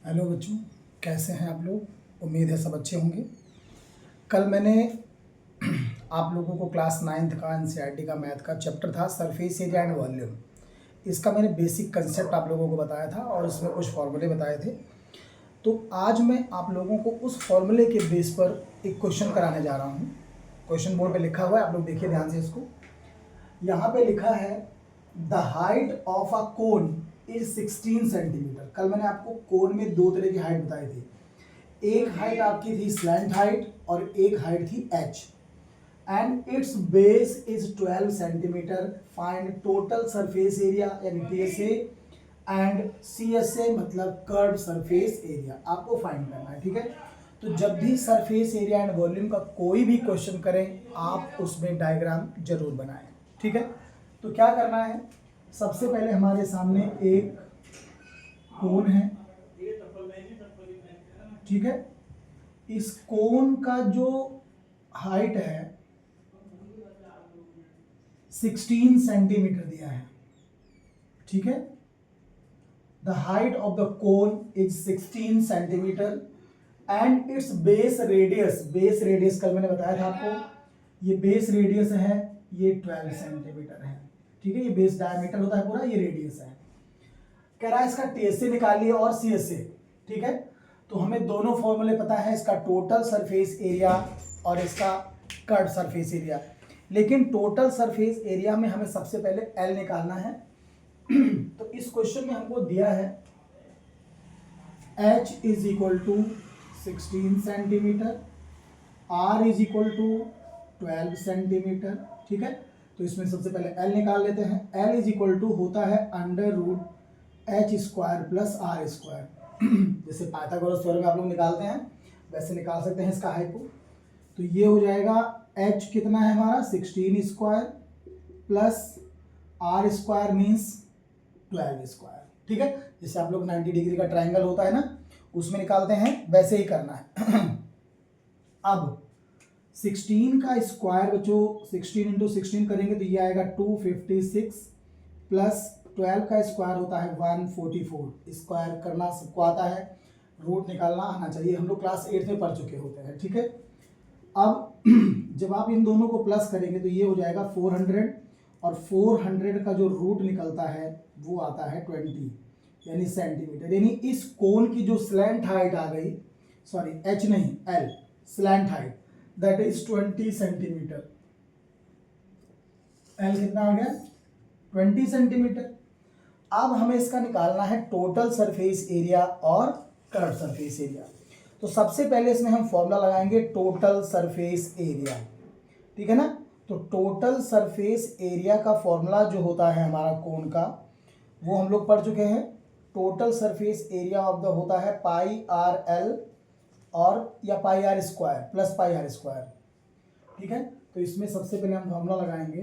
Hello बच्चों, कैसे हैं आप लोग। उम्मीद है सब अच्छे होंगे। कल मैंने आप लोगों को क्लास 9th का एनसीईआरटी का मैथ का चैप्टर था सरफेस एरिया एंड वॉल्यूम। इसका मैंने बेसिक कंसेप्ट आप लोगों को बताया था और उसमें कुछ फॉर्मूले बताए थे। तो आज मैं आप लोगों को उस फॉर्मूले के बेस पर एक क्वेश्चन कराने जा रहा हूँ। क्वेश्चन बोर्ड पे लिखा हुआ है, आप लोग देखिए ध्यान से इसको। यहाँ पे लिखा है the height of a cone is 16 centimetre. कल मैंने आपको कोन में दो तरह की हाइट बताई थी। एक हाइट आपकी थी स्लैंट हाइट और एक हाइट थी H, and it's base is 12 centimetre. Find total surface area यानी टीएसए एंड सीएसए मतलब कर्व सरफेस एरिया आपको फाइंड करना है। ठीक है, तो जब भी सरफेस एरिया एंड वॉल्यूम का कोई भी क्वेश्चन करें आप उसमें डायग्राम जरूर बनाएं। ठीक है, तो क्या करना है, सबसे पहले हमारे सामने एक कोन है। ठीक है, इस कोन का जो हाइट है 16 सेंटीमीटर दिया है। ठीक है, the height of the cone is 16 centimetre and it's base radius कल मैंने बताया था आपको, ये बेस रेडियस है, ये 12 सेंटीमीटर है। ठीक है, ये बेस डायमीटर होता है पूरा, ये रेडियस है। कह रहा है इसका टीएसए निकालिए और सीएसए। ठीक है, तो हमें दोनों फॉर्मूले पता है, इसका टोटल सरफेस एरिया और इसका कर्व सरफेस एरिया। लेकिन टोटल सरफेस एरिया में हमें सबसे पहले एल निकालना है। तो इस क्वेश्चन में हमको दिया है h is equal to 16 centimetre, r is equal to 12 centimetre. ठीक है, तो इसमें सबसे पहले l निकाल लेते हैं। l इज इक्वल टू होता है under root H square plus R square. जैसे पाइथागोरस थ्योरम में आप लोग निकालते हैं वैसे निकाल सकते हैं इसका हाइपो। तो ये हो जाएगा h कितना है हमारा 16 square plus R square means 12 square. ठीक है, जैसे आप लोग 90 डिग्री का ट्राइंगल होता है ना, उसमें निकालते हैं वैसे ही करना है। अब 16 का स्क्वायर बच्चों 16 इंटू 16 करेंगे तो ये आएगा 256 प्लस 12 का स्क्वायर होता है 144। स्क्वायर करना सबको आता है, रूट निकालना आना चाहिए, हम लोग क्लास 8 में पढ़ चुके होते हैं। ठीक है, अब जब आप इन दोनों को प्लस करेंगे तो ये हो जाएगा 400 और 400 का जो रूट निकलता है वो आता है 20 यानी सेंटीमीटर। यानी इस कोन की जो स्लैंट हाइट आ गई, सॉरी एच नहीं L, slant height that is 20 centimetre. L कितना आ गया 20 सेंटीमीटर। अब हमें इसका निकालना है टोटल सरफेस एरिया और कर्व सरफेस एरिया। तो सबसे पहले इसमें हम फॉर्मूला लगाएंगे टोटल सरफेस एरिया। ठीक है ना, तो टोटल सरफेस एरिया का फॉर्मूला जो होता है हमारा कोन का वो हम लोग पढ़ चुके हैं। Total surface area of the होता है पाई आर एल और या pi R square plus pi R square. ठीक है, तो इसमें सबसे पहले हम फॉर्मूला लगाएंगे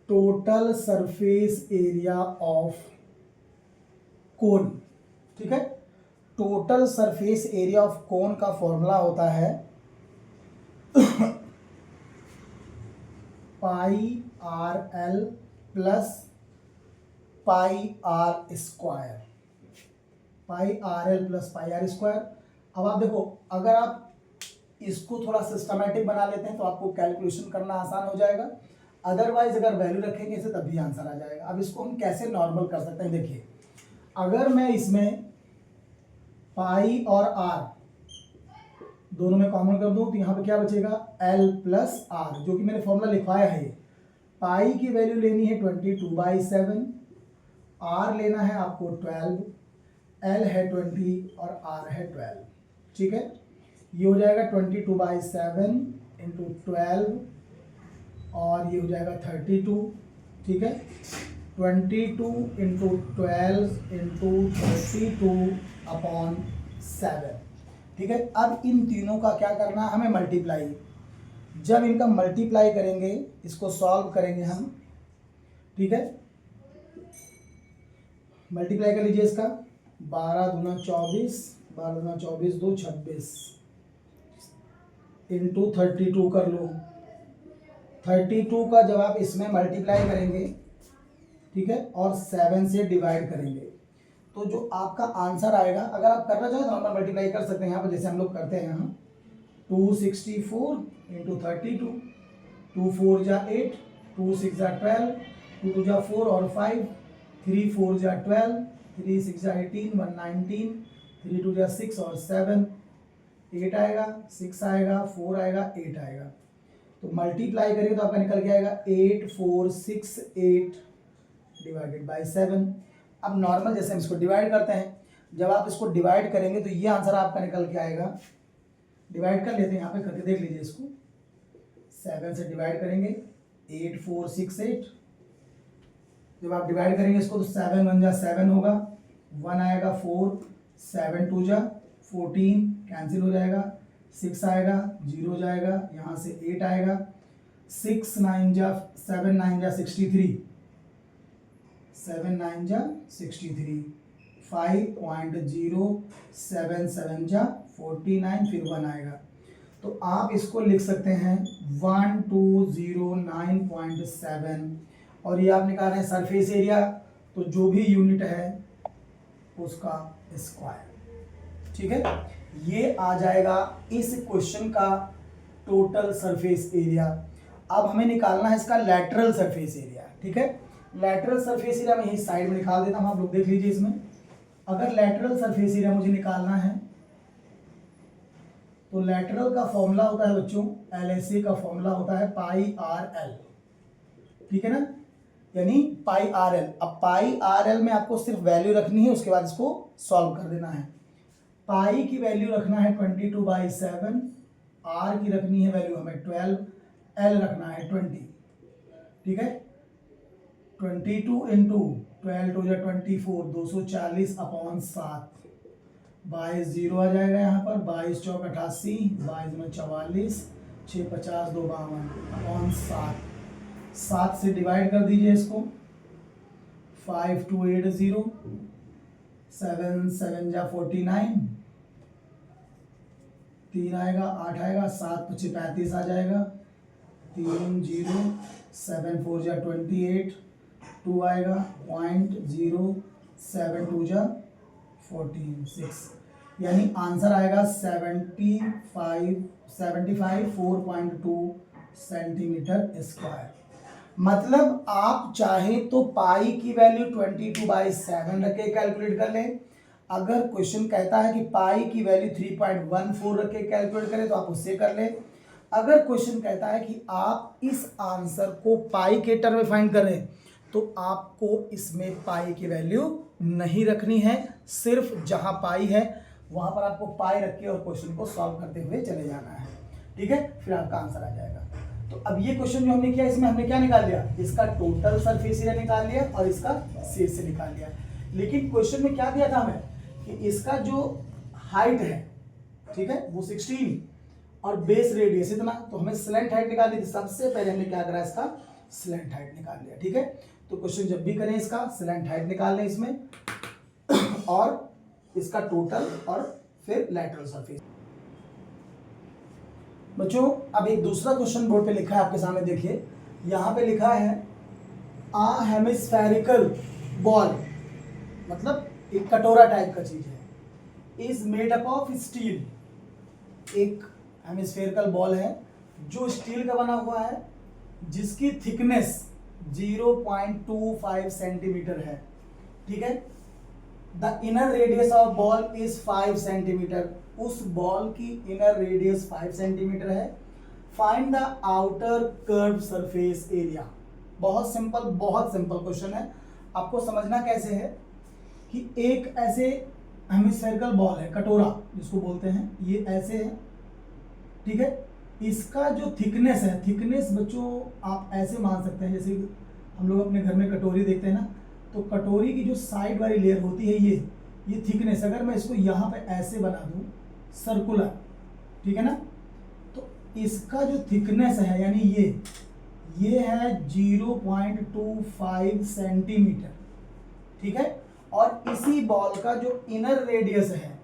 total surface area of cone. ठीक है, total surface area of cone का फॉर्मूला होता है pi R L plus pi R square, pi R L plus pi R square. अब आप देखो, अगर आप इसको थोड़ा सिस्टमैटिक बना लेते हैं तो आपको कैलकुलेशन करना आसान हो जाएगा, अदरवाइज अगर वैल्यू रखेंगे इसे तब भी आंसर आ जाएगा। अब इसको हम कैसे नॉर्मल कर सकते हैं, देखिए अगर मैं इसमें पाई और आर दोनों में कॉमन कर दूं तो यहाँ पे क्या बचेगा एल प्लस आर, जो कि मैंने फॉर्मूला लिखवाया है। ये पाई की वैल्यू लेनी है 22/7, आर लेना है आपको 12, एल है 20 और आर है 12। ठीक है, ये हो जाएगा 22/7 इंटू 12 और ये हो जाएगा 32। ठीक है, 22 इंटू 12 इंटू 32/7। ठीक है, अब इन तीनों का क्या करना है हमें मल्टीप्लाई। जब इनका मल्टीप्लाई करेंगे, इसको सॉल्व करेंगे हम। ठीक है, मल्टीप्लाई कर लीजिए इसका 12 दूना 24, 12 दूना 24, 2 26 इंटू 32 कर लो। 32 का जब आप इसमें मल्टीप्लाई करेंगे, ठीक है, और 7 से डिवाइड करेंगे तो जो आपका आंसर आएगा, अगर आप करना चाहो तो नॉर्मल मल्टीप्लाई कर सकते हैं यहाँ पर, जैसे हम लोग करते हैं यहाँ 264 इंटू 32, 2 4 जा 8, 2 6 जा 12, 2 2 जा 4 और 5, 3 4 जा 12, 3 6 जा 18, 1 19, 3 2 जा 6 और 7, 8 आएगा, 6 आएगा, 4 आएगा, 8 आएगा। तो मल्टीप्लाई करेंगे तो आपका निकल के आएगा 8468 डिवाइडेड बाई 7। अब नॉर्मल जैसे हम इसको डिवाइड करते हैं, जब आप इसको डिवाइड करेंगे तो ये आंसर आपका निकल के आएगा। डिवाइड कर लेते हैं, यहाँ पे करके देख लीजिए इसको। 7 से डिवाइड करेंगे 8468, जब आप डिवाइड करेंगे इसको तो 7 1 जा 7 होगा, 1 आएगा, 4 7 2 जा 14 कैंसिल हो जाएगा, 6 आएगा, 0 जाएगा, यहाँ से 8 आएगा, 6 9 जा 7 9 जा 63, 7 9 जा 63, 5.0 7 जा 49, फिर 1 आएगा। तो आप इसको लिख सकते हैं 1209.7, और ये आप निकाल रहे हैं सरफेस एरिया, तो जो भी यूनिट है उसका स्क्वायर। ठीक है, ये आ जाएगा इस क्वेश्चन का टोटल सरफेस एरिया। अब हमें निकालना है इसका लैटरल सरफेस एरिया। ठीक है, लैटरल सरफेस एरिया में यही साइड में निकाल देता हूं, आप लोग देख लीजिए इसमें। अगर लैटरल सरफेस एरिया मुझे निकालना है तो लैटरल का फॉर्मूला होता है बच्चों, LSA का फॉर्मूला होता है पाई RL। ठीक है ना, यानी पाई RL। अब पाई RL में आपको सिर्फ वैल्यू रखनी है, उसके बाद इसको सॉल्व कर देना है। पाई की वैल्यू रखना है 22/7, R की रखनी है वैल्यू हमें 12, L रखना है 20। ठीक है, 22 इंटू 12 2 जा 24, 240/7, 22 0 आ जाएगा यहाँ पर, 22 चौक 88, 22 में 44, 6 50 2 52/7, 7 से डिवाइड कर दीजिए इसको, 5280, 7 7 जा 49, 3 आएगा, 8 आएगा, 7 25 35 आ जाएगा, 3 0, 7 4 जा 28, 2 आएगा, 0.072 जा 14 6, यानी आंसर आएगा 4.2 सेंटीमीटर स्क्वायर। मतलब आप चाहे तो पाई की वैल्यू 22/7 रख के कैलकुलेट कर लें। अगर क्वेश्चन कहता है कि पाई की वैल्यू 3.14 रख के कैलकुलेट करें तो आप उससे कर लें। अगर क्वेश्चन कहता है कि आप इस आंसर को पाई के टर्म में फाइंड करें तो आपको इसमें पाई की वैल्यू नहीं रखनी है, सिर्फ जहां पाई है वहां पर आपको पाई रख के और क्वेश्चन को सॉल्व करते हुए चले जाना है। ठीक है, फिर आपका आंसर आ जाएगा। तो अब ये क्वेश्चन जो हमने किया, इसमें हमने क्या निकाल लिया, इसका टोटल सरफेस एरिया निकाल लिया और इसका शेष से निकाल लिया। लेकिन क्वेश्चन में क्या दिया था हमें कि इसका जो हाइट है, ठीक है, वो 16 और बेस रेडियस इतना, तो हमें स्लैंट हाइट निकालनी थी। सबसे पहले हमने क्या करा, इसका स्लैंट हाइट निकाल लिया। ठीक है, तो क्वेश्चन जब भी करें इसका स्लैंट हाइट निकाल लें इसमें और इसका टोटल और फिर लैटरल सरफेस। बच्चों अब एक दूसरा क्वेश्चन बोर्ड पे लिखा है आपके सामने, देखिए यहां पे लिखा है आ हेमिस्फेरिकल बॉल, मतलब एक कटोरा टाइप का चीज है, is made up of steel. एक हेमिस्फेरिकल बॉल है जो स्टील का बना हुआ है, जिसकी थिकनेस 0.25 सेंटीमीटर है। ठीक है, the inner radius of ball is 5 centimetre. उस बॉल की इनर रेडियस 5 सेंटीमीटर है। Find the outer curve surface area. बहुत सिंपल क्वेश्चन है। आपको समझना कैसे है कि एक ऐसे हेमिस्फेरिकल बॉल है, कटोरा जिसको बोलते हैं, ये ऐसे है। ठीक है, इसका जो थिकनेस है, थिकनेस बच्चों आप ऐसे मान सकते हैं, जैसे हम लोग अपने घर में कटोरी देखते हैं ना, तो कटोरी की जो साइड वाली लेयर होती है ये थिकनेस, अगर मैं इसको यहाँ पे ऐसे बना दूँ सर्कुलर, ठीक है ना, तो इसका जो थिकनेस है यानी ये है 0.25 सेंटीमीटर। ठीक है, और इसी बॉल का जो इनर रेडियस है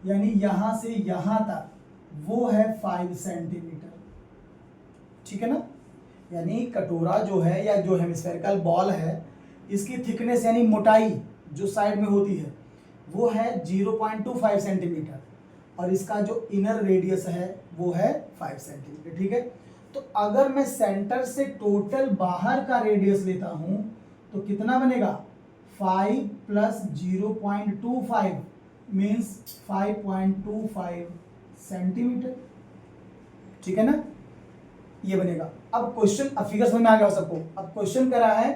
यानी यहाँ से यहाँ तक वो है 5 सेंटीमीटर। ठीक है ना, यानी कटोरा जो है या जो हेमिस्फेरिकल बॉल है, इसकी थिकनेस यानी मोटाई जो साइड में होती है वो है 0.25 सेंटीमीटर और इसका जो इनर रेडियस है वो है 5 सेंटीमीटर। ठीक है, तो अगर मैं सेंटर से टोटल बाहर का रेडियस लेता हूं तो कितना बनेगा 5 प्लस 0.25 मीन्स 5.25 सेंटीमीटर। ठीक है ना, ये बनेगा। अब क्वेश्चन, अब फिगर समझ में आ गया हो सबको। अब क्वेश्चन करा है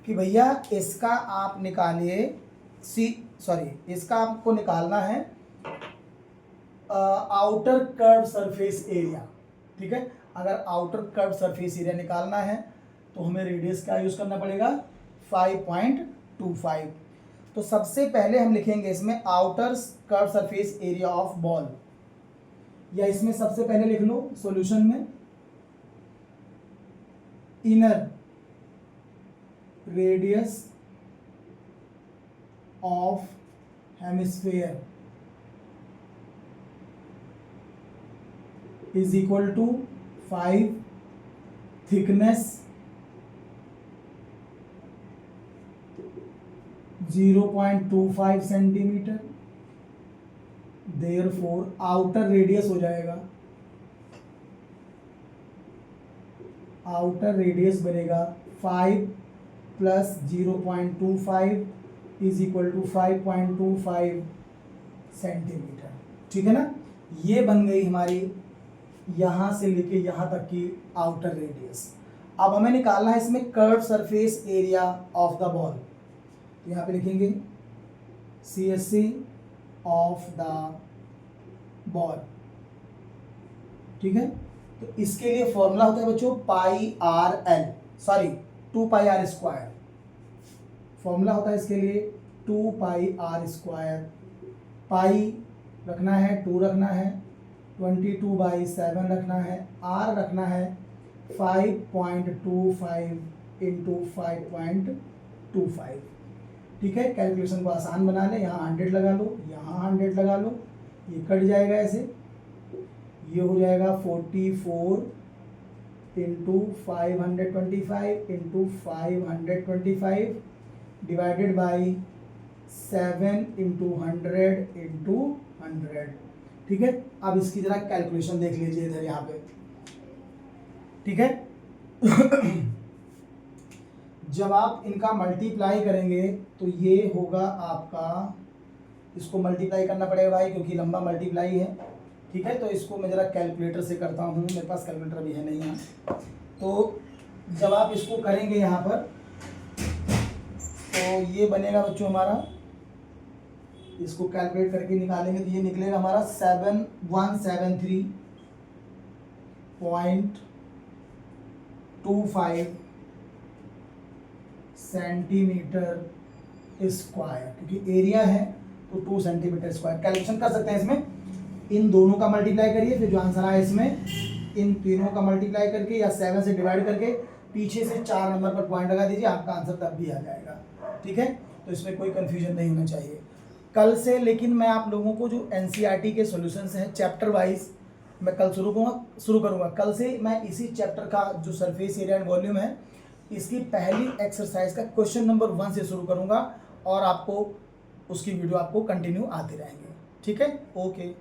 कि भैया इसका आप निकालिए इसका आपको निकालना है आउटर कर्व सरफेस एरिया। ठीक है, अगर आउटर कर्व सरफेस एरिया निकालना है तो हमें रेडियस क्या यूज करना पड़ेगा 5.25। तो सबसे पहले हम लिखेंगे इसमें outer curve surface area of ball, या इसमें सबसे पहले लिख लो सॉल्यूशन में inner radius of hemisphere is equal to 5 thickness 0.25 centimetre. Therefore outer radius हो जाएगा, आउटर रेडियस बनेगा 5 plus 0.25 is equal to 5.25 centimetre. ठीक है ना, ये बन गई हमारी यहाँ से लेके यहाँ तक की आउटर रेडियस। अब हमें निकालना है इसमें curve surface area of the ball. यहाँ पे लिखेंगे CSC ऑफ द बॉल। ठीक है, तो इसके लिए फॉर्मूला होता है बच्चों two pi R square. Formula होता है इसके लिए 2 पाई आर स्क्वायर। पाई रखना है 2 रखना है 22/7 रखना है, आर रखना है 5.25 इंटू 5.25। ठीक है, कैलकुलेशन को आसान बना ले, यहाँ 100 लगा लो, यहाँ 100 लगा लो, ये कट जाएगा ऐसे, ये हो जाएगा 44 into 525 into 525 divided by 7 into 100 into 100। ठीक है, अब इसकी जरा कैलकुलेशन देख लीजिए इधर यहाँ पे। ठीक है जब आप इनका मल्टीप्लाई करेंगे तो ये होगा आपका, इसको मल्टीप्लाई करना पड़ेगा भाई क्योंकि लंबा मल्टीप्लाई है। ठीक है, तो इसको मैं ज़रा कैलकुलेटर से करता हूँ, मेरे पास कैलकुलेटर अभी है नहीं यहाँ। तो जब आप इसको करेंगे यहाँ पर तो ये बनेगा बच्चों हमारा, इसको कैलकुलेट करके निकालेंगे तो ये निकलेगा हमारा 7173.25 सेंटीमीटर स्क्वायर, क्योंकि एरिया है तो 2 सेंटीमीटर स्क्वायर। कैलकुलेशन कर सकते हैं इसमें, इन दोनों का मल्टीप्लाई करिए, फिर जो आंसर आया इसमें इन तीनों का मल्टीप्लाई करके या 7 से डिवाइड करके पीछे से 4 नंबर पर पॉइंट लगा दीजिए, आपका आंसर तब भी आ जाएगा। ठीक है, तो इसमें कोई कंफ्यूजन नहीं होना चाहिए। कल से लेकिन मैं आप लोगों को जो NCERT के सॉल्यूशंस हैं चैप्टर वाइज मैं कल शुरू करूँगा। कल से मैं इसी चैप्टर का जो सरफेस एरिया एंड वॉल्यूम है इसकी पहली एक्सरसाइज का क्वेश्चन नंबर 1 से शुरू करूँगा और आपको उसकी वीडियो आपको कंटिन्यू आते रहेंगे। ठीक है, ओके।